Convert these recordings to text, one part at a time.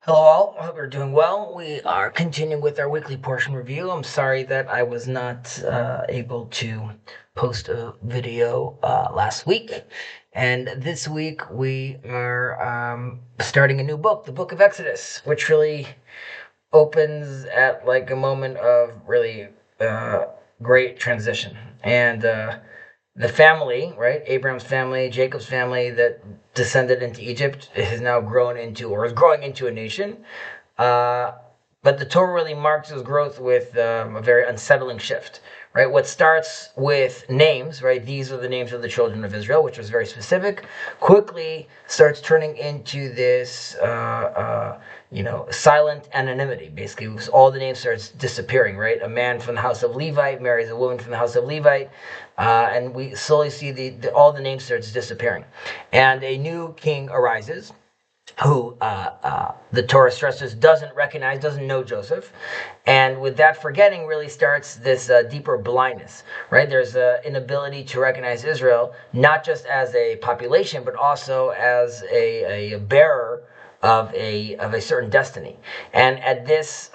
Hello all, I hope you're doing well. We are continuing with our weekly portion review. I'm sorry that I was not able to post a video last week. And this week we are starting a new book, the Book of Exodus, which really opens at like a moment of really uh, great transition. And the family, right? Abraham's family, Jacob's family that descended into Egypt has now grown into, or is growing into, a nation. Uh, but the Torah really marks its growth with a very unsettling shift, right? What starts with names, right? These are the names of the children of Israel, which was very specific, quickly starts turning into this, silent anonymity. Basically, all the names starts disappearing, right? A man from the house of Levite marries a woman from the house of Levite. And we slowly see all the names starts disappearing, and a new king arises, who the Torah stresses doesn't know Joseph, and with that forgetting really starts this deeper blindness. Right, there's an inability to recognize Israel not just as a population, but also as a bearer of a certain destiny. And at this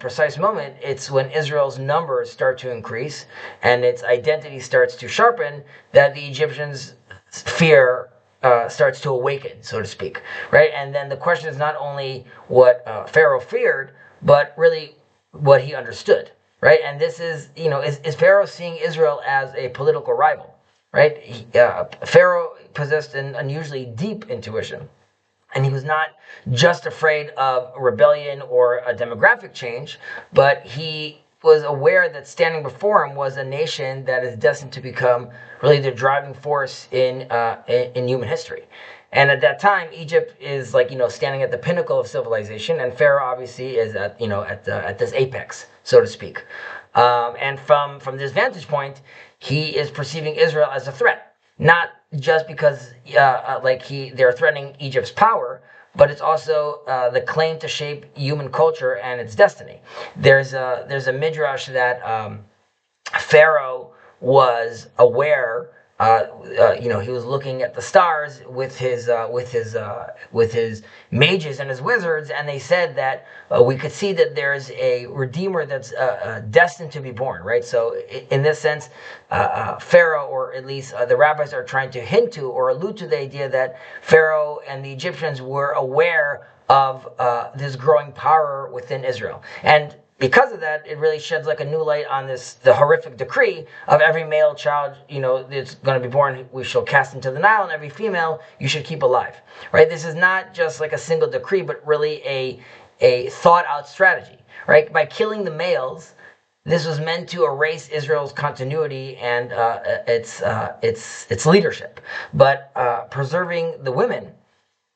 precise moment, it's when Israel's numbers start to increase and its identity starts to sharpen, that the Egyptians' fear starts to awaken, so to speak, right? And then the question is not only what Pharaoh feared, but really what he understood, right? And this is, is Pharaoh seeing Israel as a political rival, right? Pharaoh possessed an unusually deep intuition. And he was not just afraid of rebellion or a demographic change, but he was aware that standing before him was a nation that is destined to become really the driving force in human history. And at that time, Egypt is standing at the pinnacle of civilization, and Pharaoh obviously is at this apex, so to speak. And from this vantage point, he is perceiving Israel as a threat, not just because they're threatening Egypt's power, but it's also the claim to shape human culture and its destiny. There's a midrash that Pharaoh was aware. He was looking at the stars with his mages and his wizards, and they said that we could see that there's a redeemer that's destined to be born. Right. So, in this sense, Pharaoh, or at least the rabbis, are trying to hint to or allude to the idea that Pharaoh and the Egyptians were aware of this growing power within Israel. And because of that, it really sheds like a new light on the horrific decree of every male child, that's going to be born, we shall cast into the Nile, and every female you should keep alive. Right? This is not just like a single decree, but really a thought out strategy. Right? By killing the males, this was meant to erase Israel's continuity and its leadership. But preserving the women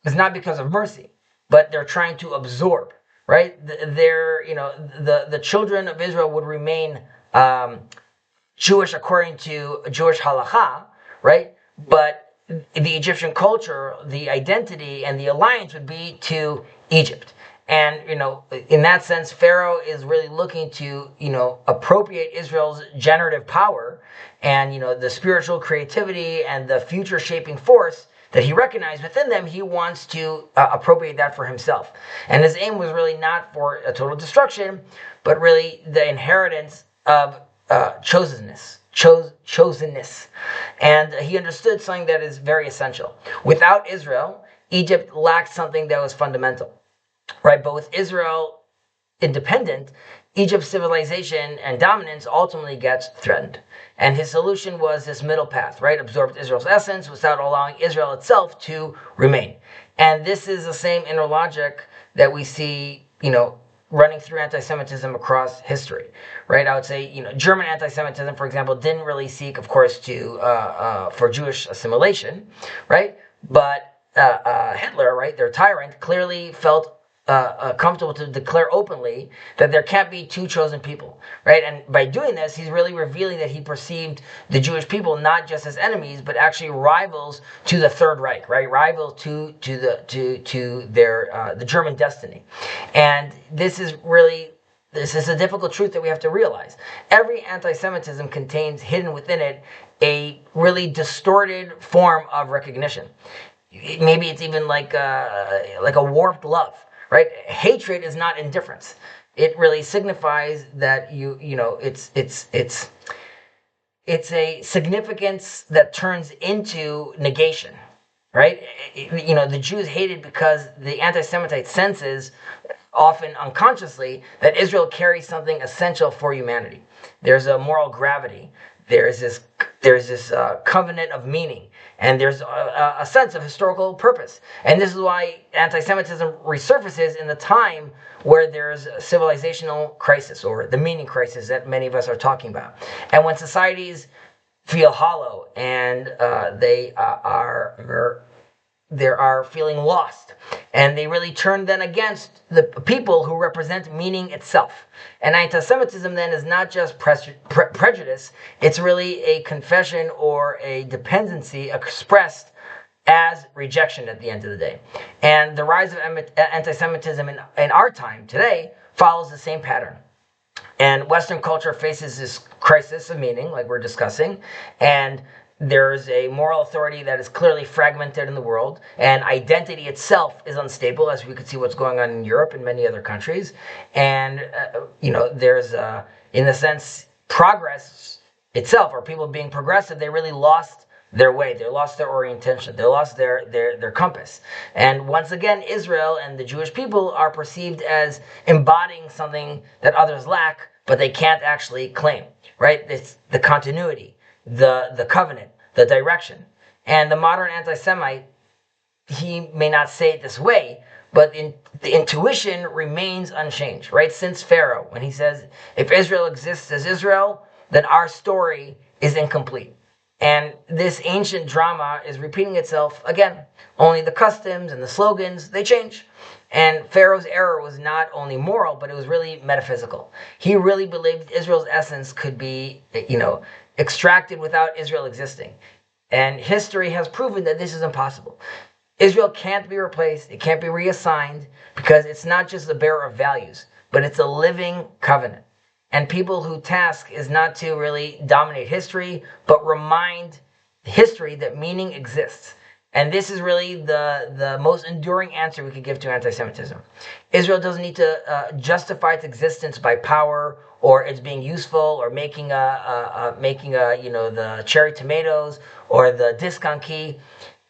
is not because of mercy, but they're trying to absorb. Right? The children of Israel would remain Jewish according to Jewish halacha, right? But the Egyptian culture, the identity, and the alliance would be to Egypt. And, in that sense, Pharaoh is really looking to, appropriate Israel's generative power and, the spiritual creativity and the future shaping force that he recognized within them. He wants to appropriate that for himself. And his aim was really not for a total destruction, but really the inheritance of chosenness. And he understood something that is very essential. Without Israel, Egypt lacked something that was fundamental. Right? But with Israel independent, Egypt's civilization and dominance ultimately gets threatened. And his solution was this middle path, right? Absorbed Israel's essence without allowing Israel itself to remain. And this is the same inner logic that we see, running through anti-Semitism across history, right? I would say, German anti-Semitism, for example, didn't really seek, of course, for Jewish assimilation, right? But Hitler, right, their tyrant, clearly felt comfortable to declare openly that there can't be two chosen people, right? And by doing this, he's really revealing that he perceived the Jewish people not just as enemies, but actually rivals to the Third Reich, right? Rivals to their the German destiny. And this is a difficult truth that we have to realize. Every anti-Semitism contains hidden within it a really distorted form of recognition. Maybe it's even like a warped love. right? Hatred is not indifference. It really signifies that it's a significance that turns into negation, right? The Jews hated because the anti-Semite senses, often unconsciously, that Israel carries something essential for humanity. There's a moral gravity. There's this covenant of meaning, and there's a sense of historical purpose. And this is why anti-Semitism resurfaces in the time where there's a civilizational crisis, or the meaning crisis that many of us are talking about. And when societies feel hollow and they are feeling lost, and they really turn then against the people who represent meaning itself. And anti-Semitism then is not just prejudice, it's really a confession or a dependency expressed as rejection at the end of the day. And the rise of anti-Semitism in our time today follows the same pattern. And Western culture faces this crisis of meaning, like we're discussing, and there's a moral authority that is clearly fragmented in the world, and identity itself is unstable, as we could see what's going on in Europe and many other countries. And there's in a sense, progress itself, or people being progressive, they really lost their way, they lost their orientation, they lost their compass. And once again, Israel and the Jewish people are perceived as embodying something that others lack, but they can't actually claim, right? It's the continuity, the covenant, the direction. And the modern anti-Semite, he may not say it this way, but the intuition remains unchanged, right? Since Pharaoh, when he says, if Israel exists as Israel, then our story is incomplete. And this ancient drama is repeating itself again. Only the customs and the slogans, they change. And Pharaoh's error was not only moral, but it was really metaphysical. He really believed Israel's essence could be, extracted without Israel existing. And history has proven that this is impossible. Israel can't be replaced, it can't be reassigned, because it's not just the bearer of values, but it's a living covenant. And people whose task is not to really dominate history, but remind history that meaning exists. And this is really the most enduring answer we could give to anti-Semitism. Israel doesn't need to justify its existence by power, or it's being useful, or making the cherry tomatoes or the discount key.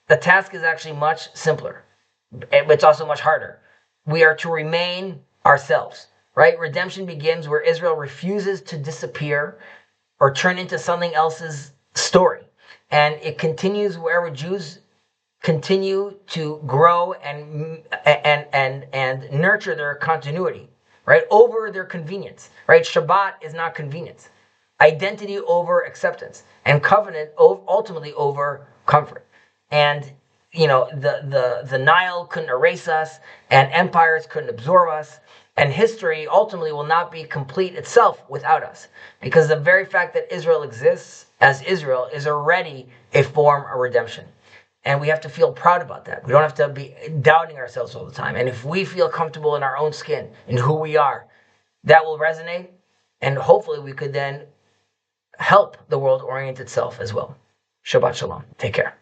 The task is actually much simpler, but it's also much harder. We are to remain ourselves, right? Redemption begins where Israel refuses to disappear or turn into something else's story, and it continues wherever Jews continue to grow and nurture their continuity, right, over their convenience, right? Shabbat is not convenience. Identity over acceptance, and covenant ultimately over comfort. And the Nile couldn't erase us, and empires couldn't absorb us, and history ultimately will not be complete itself without us, because the very fact that Israel exists as Israel is already a form of redemption. And we have to feel proud about that. We don't have to be doubting ourselves all the time. And if we feel comfortable in our own skin, in who we are, that will resonate. And hopefully we could then help the world orient itself as well. Shabbat Shalom. Take care.